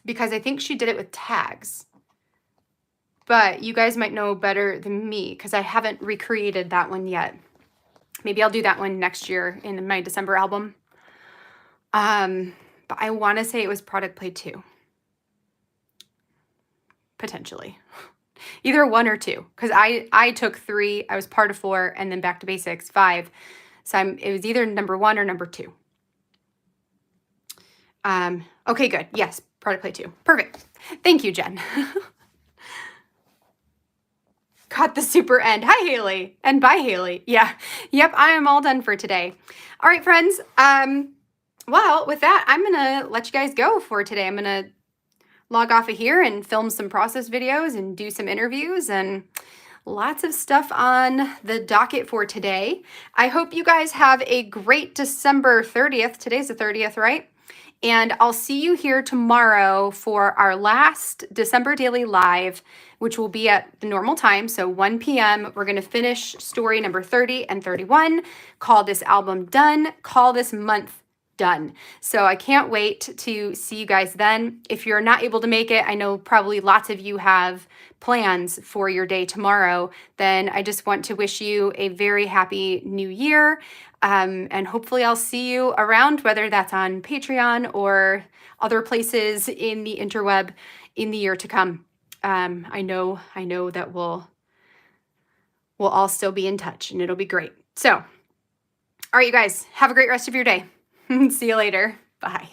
because I think she did it with tags. But you guys might know better than me because I haven't recreated that one yet. Maybe I'll do that one next year in my December album. But I want to say it was product play 2. Potentially. Either 1 or 2, because I took 3, I was part of 4, and then back to basics 5. So it was either number 1 or number 2. Okay, good. Yes, product play 2. Perfect. Thank you, Jen. Got the super end. Hi, Haley. And bye, Haley. Yeah. Yep, I am all done for today. All right, friends. Well, with that, I'm going to let you guys go for today. I'm going to log off of here and film some process videos and do some interviews and lots of stuff on the docket for today. I hope you guys have a great December 30th. Today's the 30th, right? And I'll see you here tomorrow for our last December Daily Live, which will be at the normal time, so 1 p.m. We're going to finish story number 30 and 31, call this album done, call this month done. So I can't wait to see you guys then. If you're not able to make it, I know probably lots of you have plans for your day tomorrow, then I just want to wish you a very happy new year. And hopefully I'll see you around, whether that's on Patreon or other places in the interweb in the year to come. I know that we'll all still be in touch and it'll be great. So, all right, you guys, have a great rest of your day. See you later. Bye.